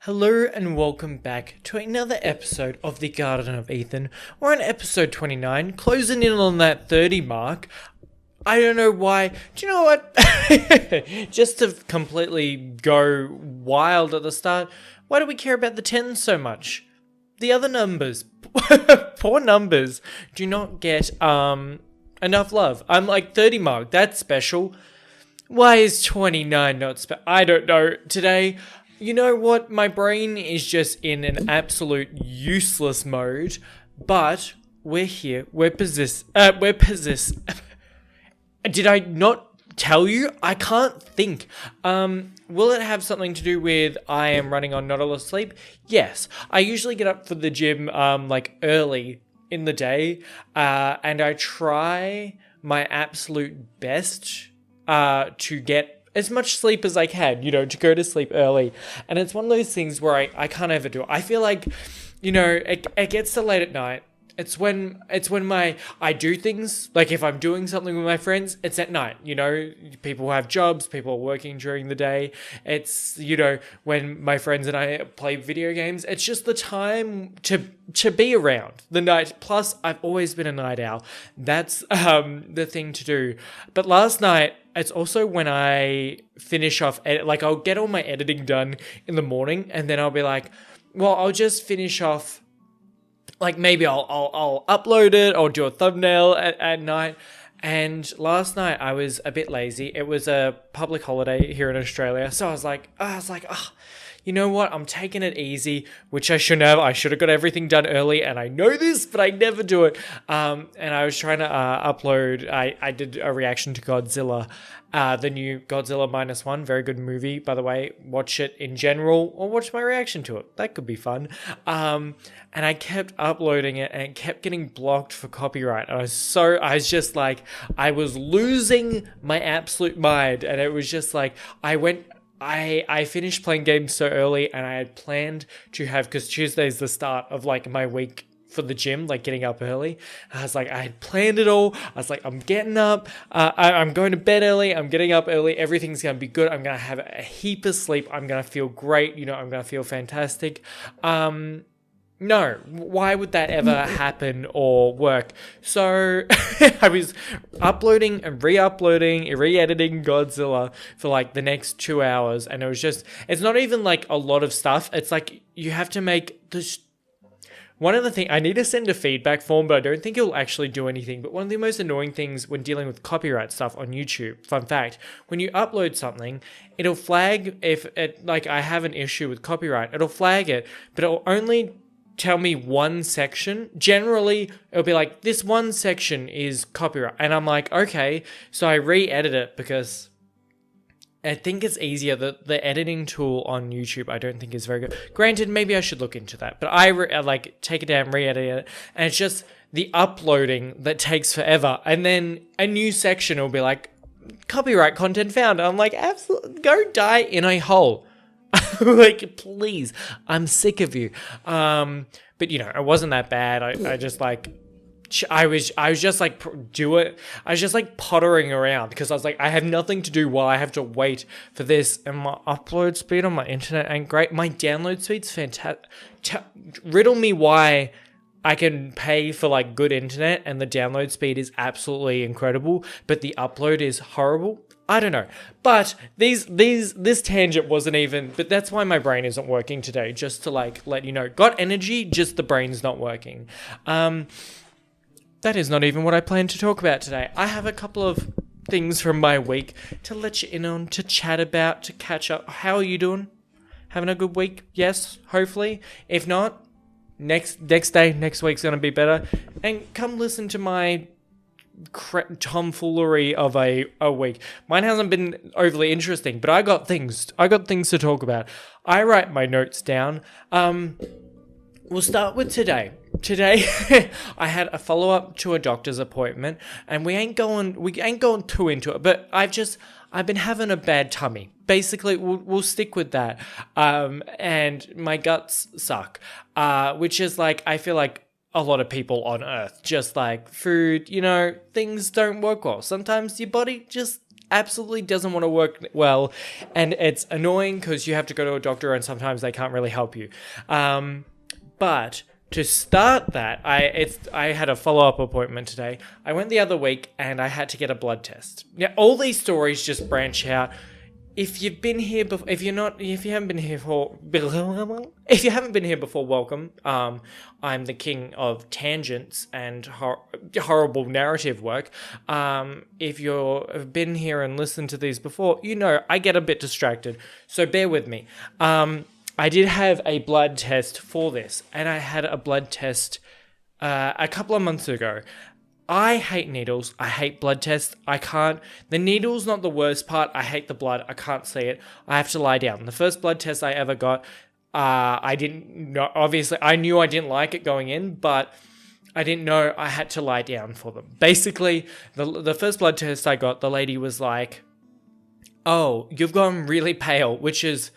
Hello and welcome back to another episode of the Garden of Ethan. We're on episode 29, closing in on that 30 mark. I don't know why. Do you know what? Just to completely go wild at the start, why do we care about the 10s so much? The other numbers, poor numbers, do not get enough love. I'm like 30 mark, that's special. Why is 29 not special? I don't know. Today, you know what? My brain is just in an absolute useless mode, but we're here. We're possessed. Did I not tell you? I can't think. Will it have something to do with I am running on not a lot of sleep? Yes. I usually get up for the gym like early in the day, and I try my absolute best to get as much sleep as I can, to go to sleep early. And it's one of those things where I can't overdo it. I feel like, it gets to late at night. It's when I do things, like if I'm doing something with my friends, it's at night, people have jobs, people are working during the day. It's, when my friends and I play video games, it's just the time to be around the night. Plus, I've always been a night owl. That's the thing to do. But last night, it's also when I finish off, I'll get all my editing done in the morning, and then I'll be like, well, I'll just finish off. Like maybe I'll upload it or do a thumbnail at night. And last night I was a bit lazy. It was a public holiday here in Australia, so I was like, you know what? I'm taking it easy, which I shouldn't have. I should have got everything done early, and I know this, but I never do it. And I was trying to upload. I did a reaction to Godzilla, the new Godzilla -1. Very good movie, by the way. Watch it in general, or watch my reaction to it. That could be fun. And I kept uploading it, and it kept getting blocked for copyright. I was just like, I was losing my absolute mind, and it was just like, I finished playing games so early, and I had planned to have, because Tuesday's the start of like my week for the gym, like getting up early. I was like, I had planned it all. I was like, I'm getting up. I'm going to bed early. I'm getting up early. Everything's going to be good. I'm going to have a heap of sleep. I'm going to feel great. I'm going to feel fantastic. No, why would that ever happen or work? So I was uploading and re-uploading, re-editing Godzilla for like the next 2 hours. And it's not even like a lot of stuff. It's like you have to make this. One of the things, I need to send a feedback form, but I don't think it'll actually do anything. But one of the most annoying things when dealing with copyright stuff on YouTube, fun fact, when you upload something, it'll flag if I have an issue with copyright, it'll flag it, but it'll only tell me one section. Generally, it'll be like, this one section is copyright. And I'm like, okay. So I re-edit it because I think it's easier. The editing tool on YouTube, I don't think is very good. Granted, maybe I should look into that. But I take it down, re-edit it. And it's just the uploading that takes forever. And then a new section will be like, copyright content found. I'm like, absolutely, go die in a hole. Like, please, I'm sick of you. But it wasn't that bad. I just like, I was just like, do it. I was just like pottering around because I was like, I have nothing to do while I have to wait for this. And my upload speed on my internet ain't great. My download speed's fantastic. Riddle me why I can pay for like good internet and the download speed is absolutely incredible, but the upload is horrible. I don't know, but this tangent wasn't even, but that's why my brain isn't working today, just to like let you know. Got energy, just the brain's not working. That is not even what I planned to talk about today. I have a couple of things from my week to let you in on, to chat about, to catch up. How are you doing? Having a good week? Yes, hopefully. If not, next week's going to be better. And come listen to my tomfoolery of a week. Mine hasn't been overly interesting, but I got things to talk about. I write my notes down. We'll start with today. Today, I had a follow-up to a doctor's appointment, and we ain't going too into it, but I've been having a bad tummy. Basically, we'll stick with that. And my guts suck, which is like, I feel like a lot of people on Earth, just like food, things don't work well. Sometimes your body just absolutely doesn't want to work well, and it's annoying because you have to go to a doctor and sometimes they can't really help you. But to start that, I had a follow-up appointment today. I went the other week and I had to get a blood test. Yeah, all these stories just branch out. If you've been here before, if you haven't been here before, welcome. I'm the king of tangents and horrible narrative work. If you've been here and listened to these before, I get a bit distracted, so bear with me. I did have a blood test for this, and I had a blood test a couple of months ago. I hate needles. I hate blood tests. The needle's not the worst part. I hate the blood. I can't see it. I have to lie down. The first blood test I ever got, I didn't know, obviously, I knew I didn't like it going in, but I didn't know I had to lie down for them. Basically, the first blood test I got, the lady was like, "Oh, you've gone really pale," which is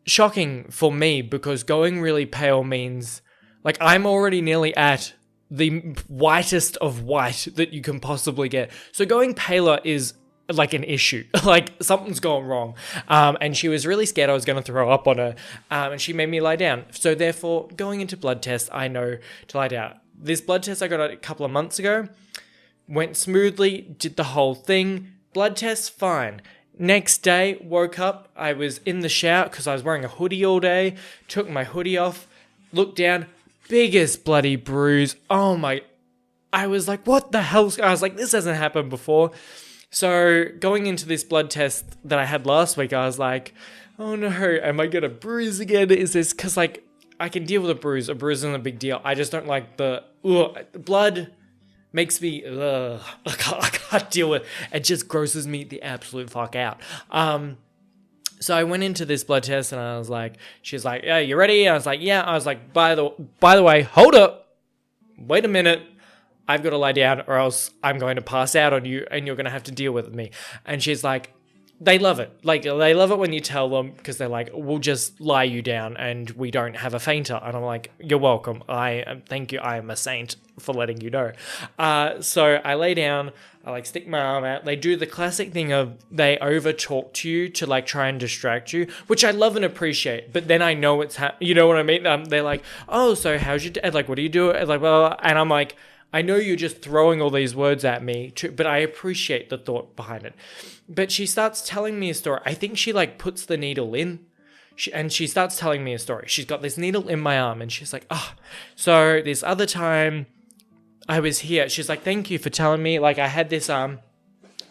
shocking for me because going really pale means, like, I'm already nearly at the whitest of white that you can possibly get. So going paler is like an issue. Like something's gone wrong. And she was really scared I was going to throw up on her. And she made me lie down. So therefore, going into blood tests, I know to lie down. This blood test I got a couple of months ago went smoothly, did the whole thing. Blood test, fine. Next day, woke up. I was in the shower because I was wearing a hoodie all day. Took my hoodie off, looked down. Biggest bloody bruise. Oh my. I was like, what the hell? I was like, this hasn't happened before. So going into this blood test that I had last week, I was like, oh no, am I going to bruise again? Is this, because like, I can deal with a bruise. A bruise isn't a big deal. I just don't like the blood makes me, I can't deal with it. It just grosses me the absolute fuck out. So I went into this blood test and I was like, she's like, "Yeah, you ready?" I was like, "Yeah." I was like, by the way, hold up. Wait a minute. I've got to lie down or else I'm going to pass out on you and you're going to have to deal with me. And she's like, they love it. Like, they love it when you tell them because they're like, we'll just lie you down and we don't have a fainter. And I'm like, you're welcome. Thank you. I am a saint for letting you know. So I lay down, I like stick my arm out. They do the classic thing of they over talk to you to like try and distract you, which I love and appreciate. But then I know it's, you know what I mean? They're like, oh, so how's your day? Like, what do you do? Like, blah, blah, blah. And I'm like, I know you're just throwing all these words at me, but I appreciate the thought behind it. But she starts telling me a story. I think she like puts the needle in and she starts telling me a story. She's got this needle in my arm and she's like, so this other time I was here. She's like, thank you for telling me. Like I had this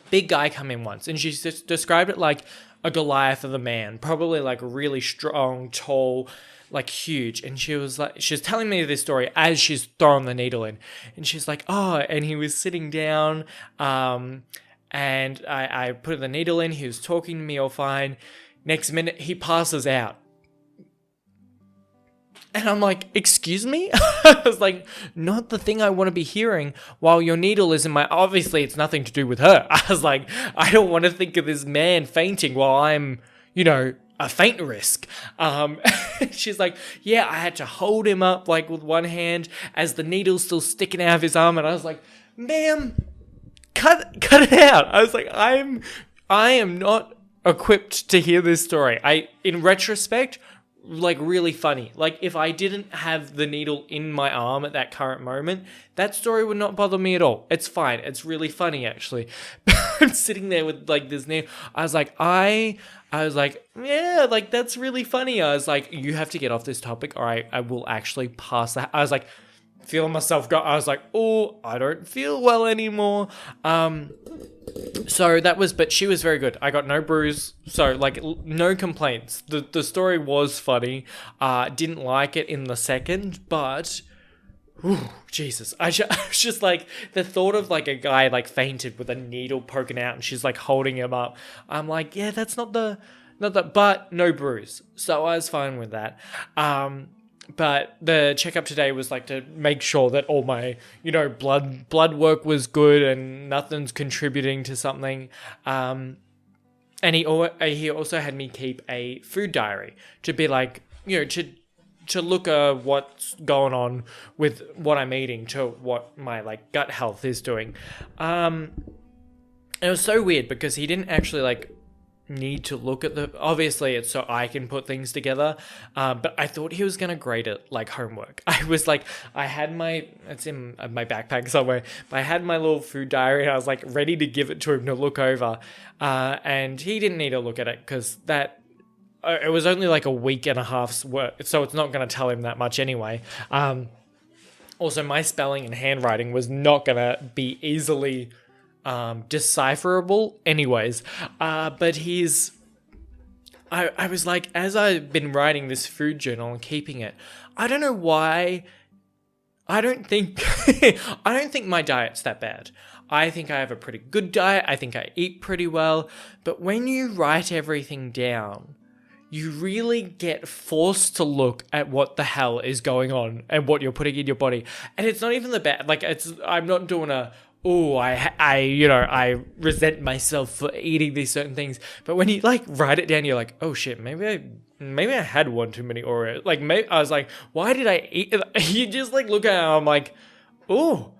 big guy come in once and she described it like a Goliath of a man, probably like really strong, tall, like huge. And she was telling me this story as she's throwing the needle in. And she's like, and he was sitting down, and I put the needle in, he was talking to me all fine. Next minute, he passes out. And I'm like, excuse me? I was like, not the thing I want to be hearing while your needle is in my... Obviously, it's nothing to do with her. I was like, I don't want to think of this man fainting while I'm, a faint risk. She's like, yeah, I had to hold him up like with one hand as the needle's still sticking out of his arm. And I was like, ma'am, cut it out. I was like, I am not equipped to hear this story. In retrospect, like really funny. Like if I didn't have the needle in my arm at that current moment, that story would not bother me at all. It's fine. It's really funny actually. I'm sitting there with like this needle. I was like, yeah, like that's really funny. I was like, you have to get off this topic or I will actually pass that. I was like, feeling myself go. I was like, oh, I don't feel well anymore. So that was, but she was very good. I got no bruise, so like no complaints. The story was funny. Didn't like it in the second, but Jesus, I was just like the thought of like a guy like fainted with a needle poking out, and she's like holding him up. I'm like, yeah, that's not the, but no bruise, so I was fine with that. But the checkup today was like to make sure that all my, blood work was good and nothing's contributing to something. And he also had me keep a food diary to be like, to look at what's going on with what I'm eating to what my like gut health is doing. it was so weird because he didn't actually like need to look at the, obviously it's so I can put things together, but I thought he was gonna grade it like homework. I was like, I had my, it's in my backpack somewhere, but I had my little food diary and I was like ready to give it to him to look over, and he didn't need to look at it because that it was only like a week and a half's work, so it's not going to tell him that much anyway. Also, my spelling and handwriting was not going to be easily decipherable anyways. But I was like, as I've been writing this food journal and keeping it, I don't know why, I don't think my diet's that bad. I think I have a pretty good diet. I think I eat pretty well. But when you write everything down, you really get forced to look at what the hell is going on and what you're putting in your body. And it's not even the bad, like I'm not doing I resent myself for eating these certain things. But when you like write it down, you're like, oh shit, maybe I had one too many Oreos. Like maybe I was like, why did I eat? You just like look at it and I'm like, oh.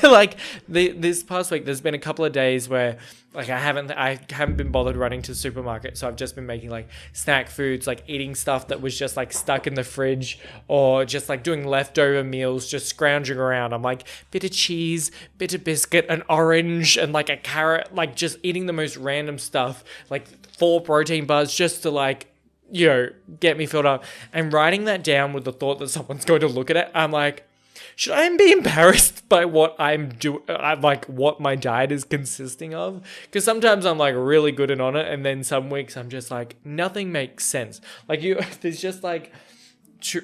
Like this past week, there's been a couple of days where like I haven't been bothered running to the supermarket, so I've just been making like snack foods, like eating stuff that was just like stuck in the fridge, or just like doing leftover meals, just scrounging around. I'm like bit of cheese, bit of biscuit, an orange, and like a carrot, like just eating the most random stuff, like 4 protein bars just to like, you know, get me filled up. And writing that down with the thought that someone's going to look at it, I'm like, should I be embarrassed by what I'm doing, like what my diet is consisting of? Because sometimes I'm like really good and on it, and then some weeks I'm just like, nothing makes sense. Like there's just like,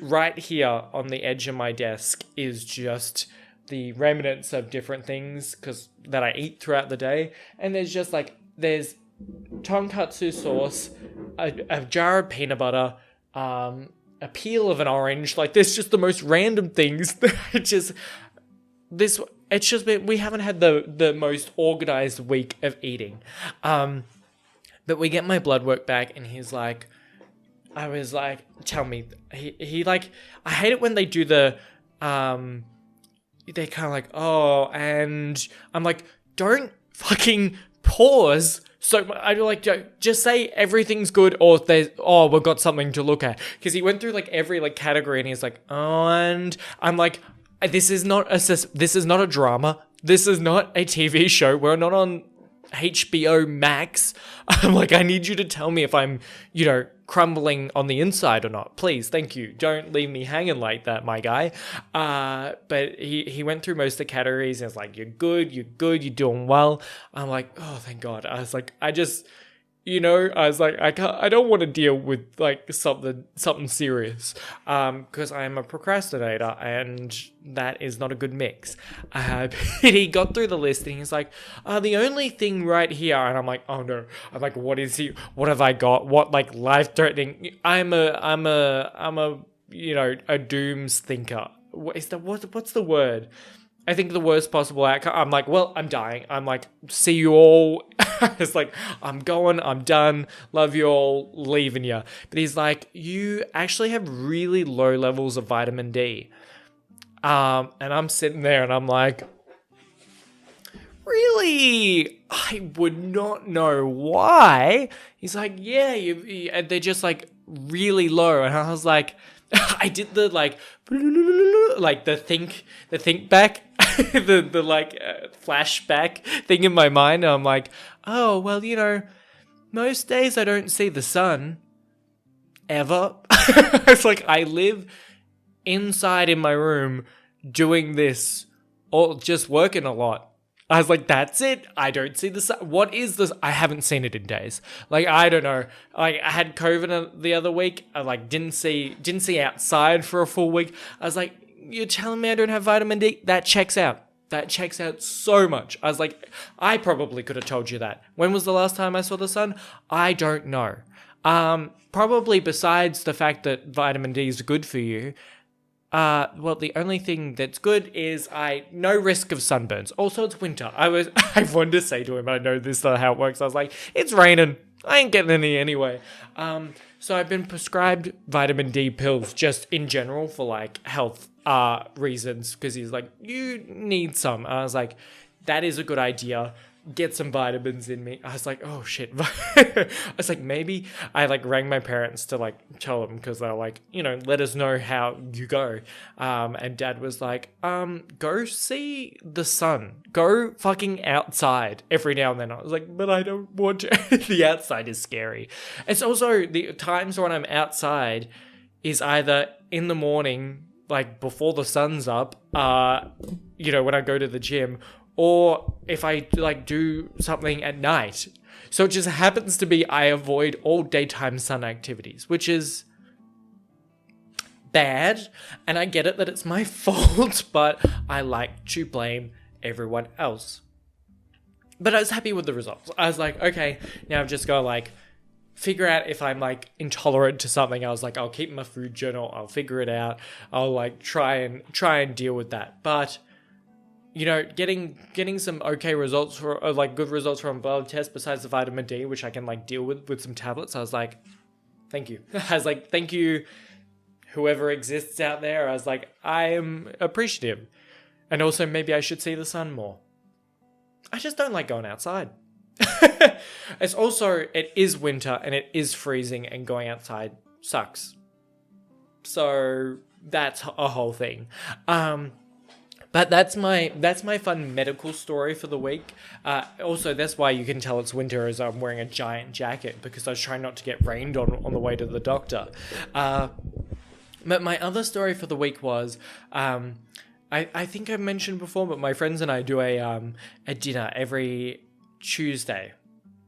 right here on the edge of my desk is just the remnants of different things that I eat throughout the day. And there's just like, there's tonkatsu sauce, a jar of peanut butter, a peel of an orange. Like there's just the most random things. We haven't had the most organized week of eating. But we get my blood work back and he's like, I was like, tell me, he like, I hate it when they do the, they kind of like, oh, and I'm like, don't fucking pause. So I like, just say everything's good, or we've got something to look at. Because he went through like every like category and he's like, oh, and I'm like, this is not a drama. This is not a TV show. We're not on HBO Max. I'm like, I need you to tell me if I'm, you know, crumbling on the inside or not. Please, thank you. Don't leave me hanging like that, my guy. But he went through most of the categories and it's like, you're good, you're doing well. I'm like, oh, thank God. I was like, I was like, I don't want to deal with like something serious, because I am a procrastinator and that is not a good mix. He got through the list and he's like, the only thing right here, and I'm like, oh no. I'm like, what have I got? What like life threatening? I'm a you know, a dooms thinker. What's the word? I think the worst possible outcome. I'm like, well, I'm dying. I'm like, see you all. It's like, I'm going, I'm done. Love you all, leaving you. But he's like, you actually have really low levels of vitamin D. And I'm sitting there and I'm like, really? I would not know why. He's like, yeah, and they're just like really low. And I was like, I did the like the think back, the like flashback thing in my mind. And I'm like, oh, well, you know, most days I don't see the sun ever. It's like I live inside in my room doing this or just working a lot. I was like, that's it. I don't see the sun. What is this? I haven't seen it in days. Like, I don't know. Like, I had COVID the other week. I like didn't see outside for a full week. I was like, you're telling me I don't have vitamin D? That checks out. That checks out so much. I was like, I probably could have told you that. When was the last time I saw the sun? I don't know. Probably besides the fact that vitamin D is good for you. Well, the only thing that's good is no risk of sunburns. Also, it's winter. I wanted to say to him, I know this is how it works. I was like, it's raining. I ain't getting any anyway. So I've been prescribed vitamin D pills just in general for like health reasons, because he's like, you need some. And I was like, that is a good idea. get some vitamins in me. I was like, oh shit. I was like, maybe I like rang my parents to like tell them, because they're like, let us know how you go. And dad was like, go see the sun. Go fucking outside every now and then. I was like, but I don't want to. The outside is scary. It's also the times when I'm outside is either in the morning, like before the sun's up, when I go to the gym, or if I like do something at night. So it just happens to be I avoid all daytime sun activities, which is bad. And I get it that it's my fault, but I like to blame everyone else. But I was happy with the results. I was like, okay, now I've just got to like figure out if I'm like intolerant to something. I was like, I'll keep my food journal. I'll figure it out. I'll like try and deal with that. But getting some okay results good results from blood test besides the vitamin D, which I can like deal with some tablets. I was like, thank you. I was like, thank you, whoever exists out there. I was like, I am appreciative. And also maybe I should see the sun more. I just don't like going outside. It is winter and it is freezing, and going outside sucks. So that's a whole thing. But that's my fun medical story for the week. Also, that's why you can tell it's winter, as I'm wearing a giant jacket, because I was trying not to get rained on the way to the doctor. But my other story for the week was, I think I mentioned before, but my friends and I do a dinner every Tuesday.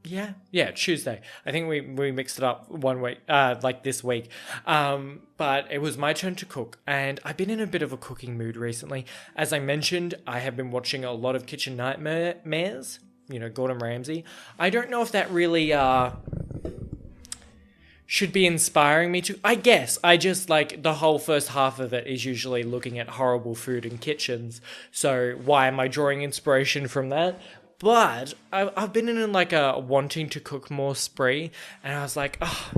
Yeah, Tuesday. I think we mixed it up one week, like this week. But it was my turn to cook, and I've been in a bit of a cooking mood recently. As I mentioned, I have been watching a lot of Kitchen Nightmares, Gordon Ramsay. I don't know if that really should be inspiring me to. I guess I just like the whole first half of it is usually looking at horrible food in kitchens. So why am I drawing inspiration from that? But I've been in like a wanting to cook more spree, and I was like, oh,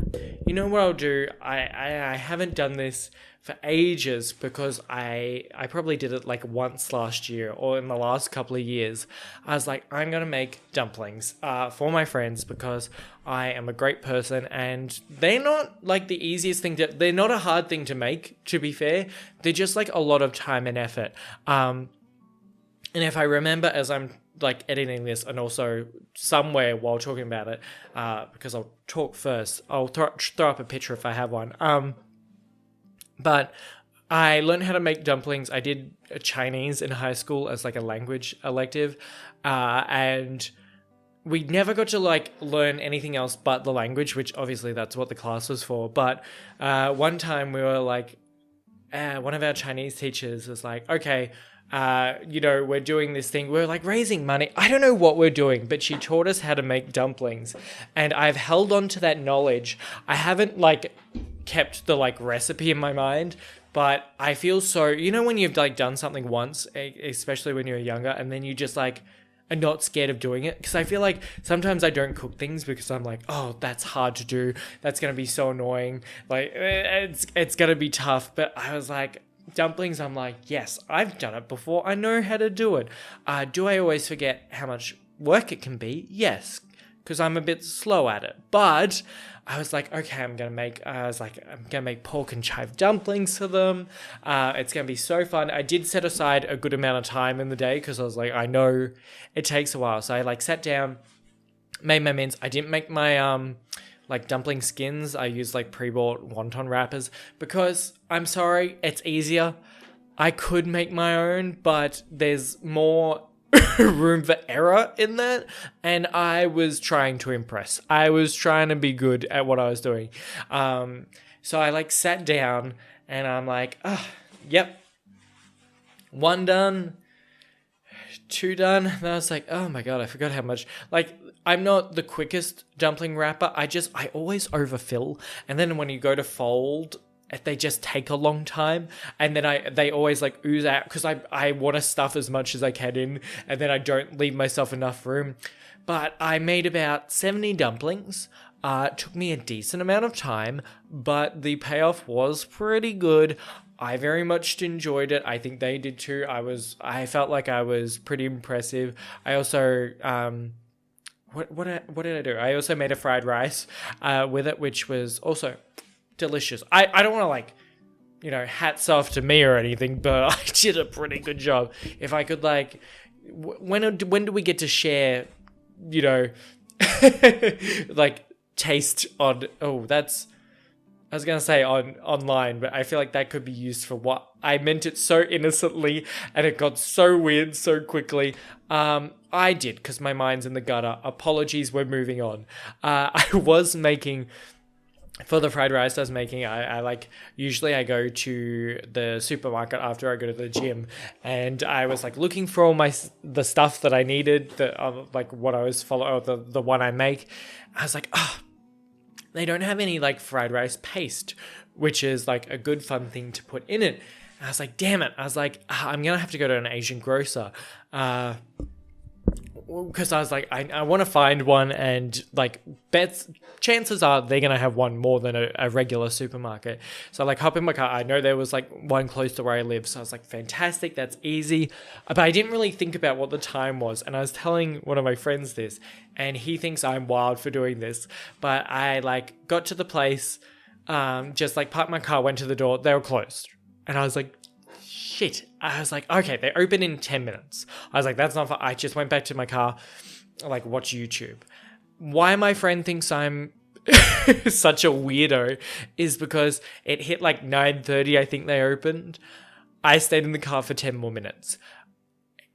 you know what I'll do? I haven't done this for ages, because I probably did it like once last year or in the last couple of years. I was like, I'm going to make dumplings for my friends, because I am a great person, and they're not like the easiest thing they're not a hard thing to make, to be fair. They're just like a lot of time and effort. And if I remember as I'm like editing this, and also somewhere while talking about it, because I'll talk first, I'll throw up a picture if I have one. But I learned how to make dumplings. I did Chinese in high school as like a language elective, and we never got to like learn anything else but the language, which obviously that's what the class was for. But one time we were like, one of our Chinese teachers was like, okay, we're doing this thing. We're like raising money. I don't know what we're doing, but she taught us how to make dumplings, and I've held on to that knowledge. I haven't like kept the like recipe in my mind, but I feel so, when you've like done something once, especially when you're younger, and then you just like are not scared of doing it. Because I feel like sometimes I don't cook things because I'm like, oh, that's hard to do. That's going to be so annoying. Like it's going to be tough. But I was like, dumplings, I'm like, yes, I've done it before. I know how to do it. Do I always forget how much work it can be? Yes, because I'm a bit slow at it. But I was like, okay, I'm gonna make pork and chive dumplings for them. It's gonna be so fun. I did set aside a good amount of time in the day, because I was like, I know it takes a while. So I like sat down, made my mince. I didn't make my like dumpling skins. I used like pre-bought wonton wrappers, because I'm sorry, it's easier. I could make my own, but there's more room for error in that, and I was trying to impress. I was trying to be good at what I was doing. So I like sat down, and I'm like, yep, 1 done, 2 done. And I was like, oh my god, I forgot how much. Like, I'm not the quickest dumpling wrapper. I always overfill, and then when you go to fold, they just take a long time, and then they always like ooze out, because I want to stuff as much as I can in, and then I don't leave myself enough room. But I made about 70 dumplings. It took me a decent amount of time, but the payoff was pretty good. I very much enjoyed it. I think they did too. I felt like I was pretty impressive. I also what did I do? I also made a fried rice with it, which was also delicious. I don't want to like, hats off to me or anything, but I did a pretty good job. If I could like, when do we get to share, like taste on? Oh, that's. I was going to say online, but I feel like that could be used for what I meant it so innocently and it got so weird so quickly. I did, because my mind's in the gutter. Apologies, we're moving on. I was making, for the fried rice I was making, usually I go to the supermarket after I go to the gym, and I was like looking for all the stuff that I needed, what I was following, the one I make. I was like, they don't have any like fried rice paste, which is like a good fun thing to put in it. And I was like, damn it. I was like, I'm going to have to go to an Asian grocer. Because I was like, I want to find one, and like chances are they're going to have one more than a regular supermarket. So I like hop in my car. I know there was like one close to where I live. So I was like, fantastic, that's easy. But I didn't really think about what the time was. And I was telling one of my friends this, and he thinks I'm wild for doing this. But I like got to the place, just like parked my car, went to the door, they were closed. And I was like, shit. I was like, okay, they open in 10 minutes. I was like, that's not fun. I just went back to my car, like watch YouTube. Why my friend thinks I'm such a weirdo is because it hit like 9:30, I think they opened. I stayed in the car for 10 more minutes.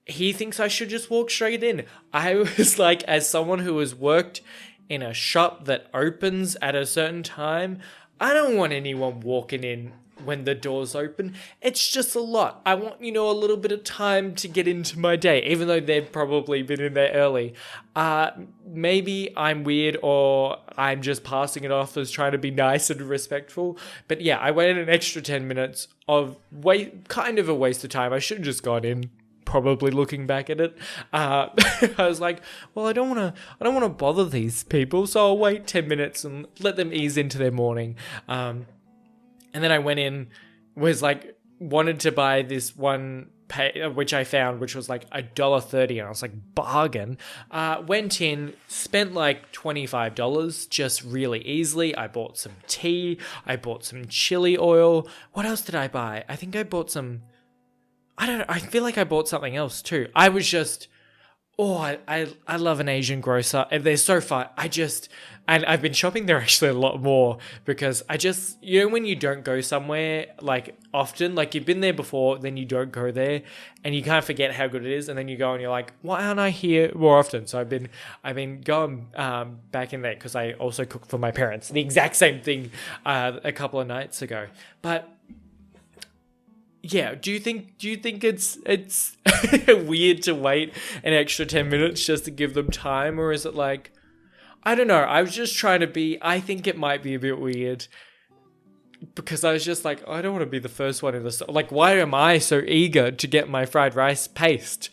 He thinks I should just walk straight in. I was like, as someone who has worked in a shop that opens at a certain time, I don't want anyone walking in when the doors open. It's just a lot. I want, a little bit of time to get into my day, even though they've probably been in there early. Maybe I'm weird, or I'm just passing it off as trying to be nice and respectful. But yeah, I waited an extra 10 minutes of kind of a waste of time. I should have just gone in, probably looking back at it. I was like, well, I don't want to bother these people, so I'll wait 10 minutes and let them ease into their morning. And then I went in, was like, wanted to buy this one, which I found, which was like $1.30, and I was like, bargain. Went in, spent like $25 just really easily. I bought some tea, I bought some chili oil. What else did I buy? I think I bought some, I don't know, I feel like I bought something else too. I was just, I love an Asian grocer, and they're so fun. And I've been shopping there actually a lot more, because I just, when you don't go somewhere like often, like you've been there before, then you don't go there, and you kind of forget how good it is, and then you go and you're like, why aren't I here more often? So I've been going back in there, because I also cooked for my parents, the exact same thing a couple of nights ago. But yeah, do you think it's weird to wait an extra 10 minutes just to give them time, or is it like, I don't know, I was just trying to I think it might be a bit weird, because I was just like, I don't want to be the first one in the store. Like, why am I so eager to get my fried rice paste?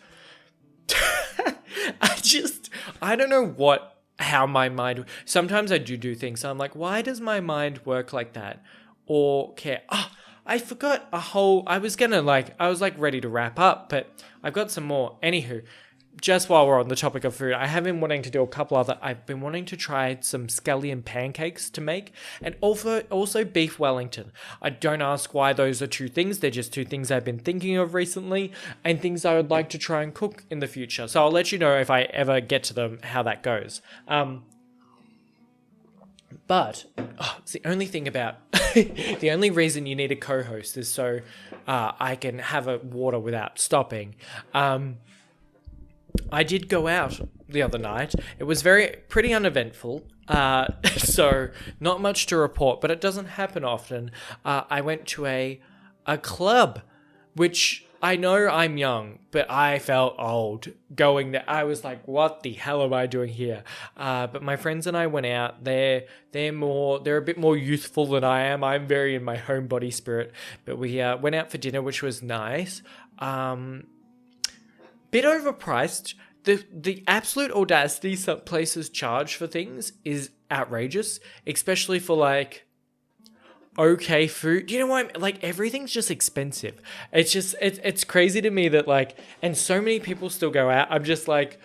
I don't know how my mind, sometimes I do things, so I'm like, why does my mind work like that? Or care? I forgot I was ready to wrap up, but I've got some more. Anywho, just while we're on the topic of food, I've been wanting to do a couple other, I've been wanting to try some scallion pancakes to make, and also beef Wellington. I don't ask why those are two things, they're just two things I've been thinking of recently, and things I would like to try and cook in the future. So I'll let you know if I ever get to them, how that goes. But it's the only thing about the only reason you need a co-host is so I can have a water without stopping. I did go out the other night. It was pretty uneventful. So not much to report, but it doesn't happen often. I went to a club, which I know I'm young, but I felt old going there. I was like, what the hell am I doing here? But my friends and I went out. They're a bit more youthful than I am. I'm very in my homebody spirit. But we went out for dinner, which was nice. Bit overpriced. The absolute audacity some places charge for things is outrageous, especially for like okay food. You know what? Like everything's just expensive. It's crazy to me that like, and so many people still go out. I'm just like,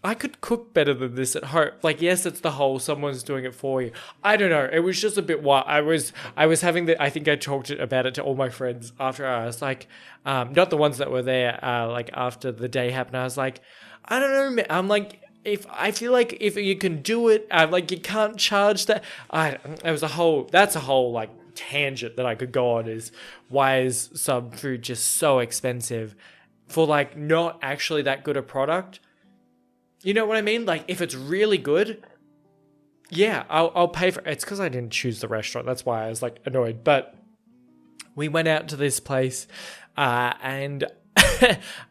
I could cook better than this at home. Like, yes, it's the whole someone's doing it for you. I don't know. It was just a bit wild. I was having the, I think I talked about it to all my friends after I was like, not the ones that were there, like after the day happened. I was like, I don't know, man. I'm like, if I feel like if you can do it, like you can't charge that. That's a whole like tangent that I could go on is why is some food just so expensive for like not actually that good a product? You know what I mean? Like, if it's really good, yeah, I'll pay for it. It's because I didn't choose the restaurant. That's why I was, like, annoyed. But we went out to this place, and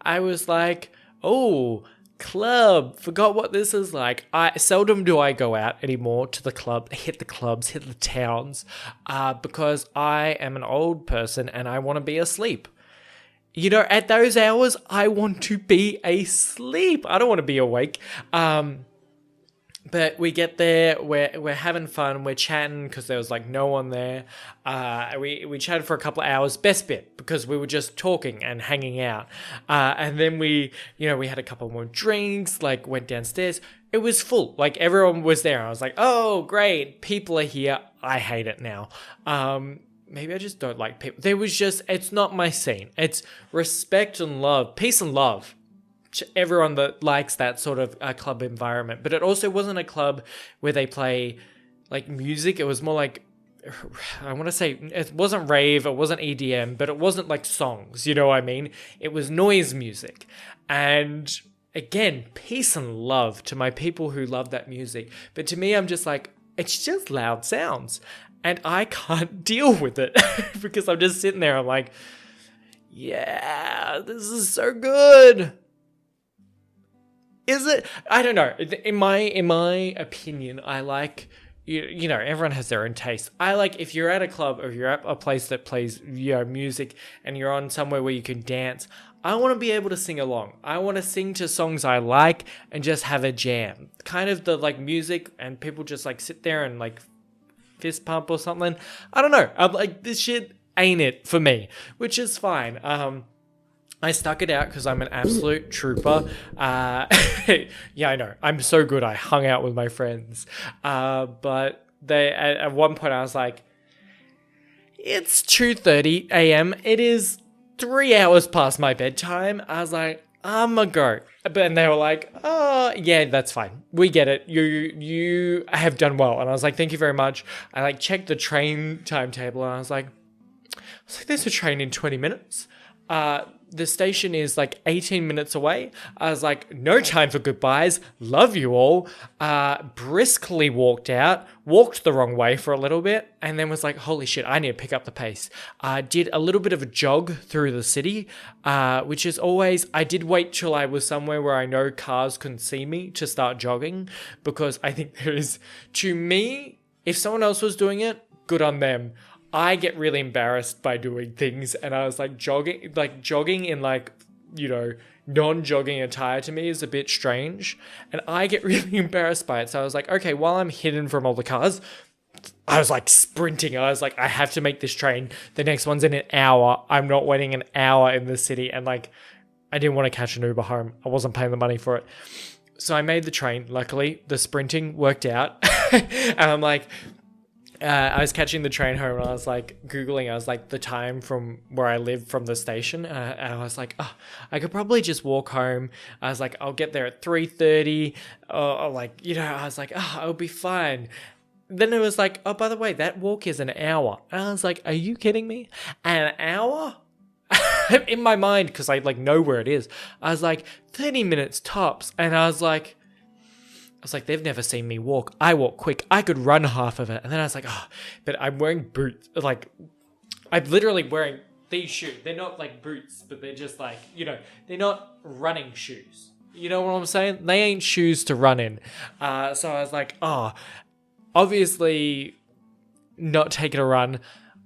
I was like, oh, club. Forgot what this is like. Seldom do I go out anymore to the club, hit the clubs, hit the towns, because I am an old person and I want to be asleep. You know, at those hours, I want to be asleep. I don't want to be awake. But we get there, we're having fun, we're chatting because there was like no one there. We chatted for a couple of hours, best bit, because we were just talking and hanging out. And then we had a couple more drinks, like went downstairs. It was full, like everyone was there. I was like, oh, great, people are here. I hate it now. Maybe I just don't like people. It's not my scene. It's respect and love, peace and love to everyone that likes that sort of club environment. But it also wasn't a club where they play like music. It was more like, I want to say, it wasn't rave, it wasn't EDM, but it wasn't like songs, you know what I mean? It was noise music. And again, peace and love to my people who love that music. But to me, I'm just like, it's just loud sounds. And I can't deal with it because I'm just sitting there. I'm like, yeah, this is so good. Is it? I don't know. In my opinion, I like, you know, everyone has their own taste. I like if you're at a club or you're at a place that plays, you know, music and you're on somewhere where you can dance, I want to be able to sing along. I want to sing to songs I like and just have a jam. Kind of the like music and people just like sit there and like fist pump or something. I don't know. I'm like, this shit ain't it for me, which is fine. I stuck it out because I'm an absolute trooper. Yeah, I know. I'm so good. I hung out with my friends. But at one point I was like, it's 2:30 a.m. It is 3 hours past my bedtime. I was like, I'm a go. And they were like, oh, yeah, that's fine. We get it. You have done well. And I was like, thank you very much. I like checked the train timetable and I was like, there's a train in 20 minutes. The station is like 18 minutes away. I was like, no time for goodbyes. Love you all. Briskly walked out, walked the wrong way for a little bit, and then was like, holy shit, I need to pick up the pace. Did a little bit of a jog through the city, which is always, I did wait till I was somewhere where I know cars couldn't see me to start jogging, because I think there is, to me, if someone else was doing it, good on them. I get really embarrassed by doing things, and I was like, jogging in like, you know, non-jogging attire to me is a bit strange, and I get really embarrassed by it. So I was like, okay, while I'm hidden from all the cars, I was like sprinting. I was like, I have to make this train. The next one's in an hour. I'm not waiting an hour in the city, and like, I didn't want to catch an Uber home. I wasn't paying the money for it. So I made the train. Luckily, the sprinting worked out. And I'm like, I was catching the train home and I was like Googling, I was like the time from where I live from the station. And I was like, oh, I could probably just walk home. I was like, I'll get there at 3:30. Or like, you know, I was like, oh, I'll be fine. Then it was like, oh, by the way, that walk is an hour. And I was like, are you kidding me? An hour? In my mind, because I like know where it is. I was like, 30 minutes tops. And I was like, they've never seen me walk. I walk quick. I could run half of it. And then I was like, oh, but I'm wearing boots. Like, I'm literally wearing these shoes. They're not like boots, but they're just like, you know, they're not running shoes. You know what I'm saying? They ain't shoes to run in. So I was like, oh, obviously not taking a run.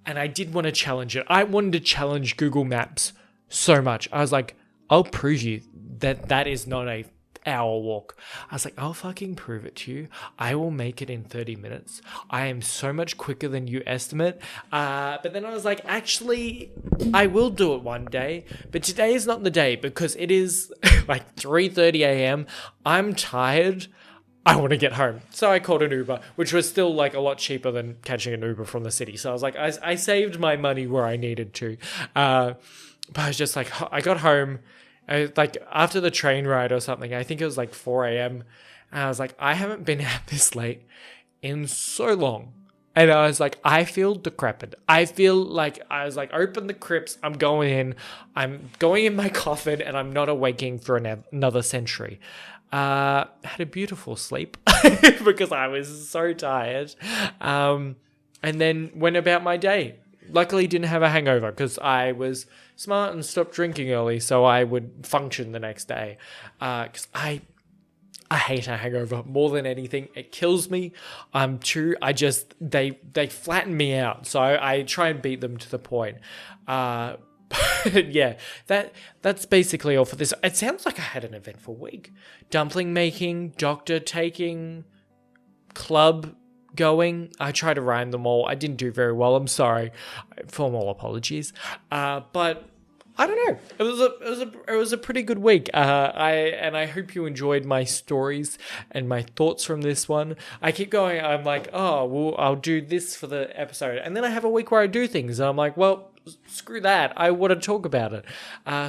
And I did want to challenge it. I wanted to challenge Google Maps so much. I was like, I'll prove you that that is not a hour walk. I was like, I'll fucking prove it to you. I will make it in 30 minutes. I am so much quicker than you estimate. But then I was like, actually, I will do it one day. But today is not the day because it is like 3:30 a.m. I'm tired. I want to get home. So I called an Uber, which was still like a lot cheaper than catching an Uber from the city. So I was like, I saved my money where I needed to. But I was just like, I got home. Like after the train ride or something, I think it was like 4 a.m. And I was like, I haven't been out this late in so long. And I was like, I feel decrepit. I feel like, I was like, open the crypts. I'm going in my coffin and I'm not awaking for another century. Had a beautiful sleep because I was so tired. And then went about my day. Luckily didn't have a hangover because I was smart and stopped drinking early so I would function the next day. Because I hate a hangover more than anything. It kills me. They flatten me out. So I try and beat them to the point. Yeah, that's basically all for this. It sounds like I had an eventful week. Dumpling making, doctor taking, club going. I tried to rhyme them all. I didn't do very well. I'm sorry. Formal apologies. But I don't know. It was a pretty good week. I hope you enjoyed my stories and my thoughts from this one. I keep going. I'm like, oh, well, I'll do this for the episode, and then I have a week where I do things, and I'm like, well, screw that. I want to talk about it.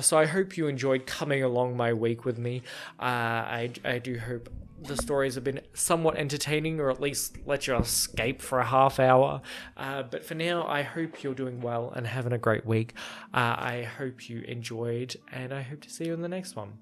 So I hope you enjoyed coming along my week with me. I do hope the stories have been somewhat entertaining, or at least let you escape for a half hour. But for now, I hope you're doing well and having a great week. I hope you enjoyed, and I hope to see you in the next one.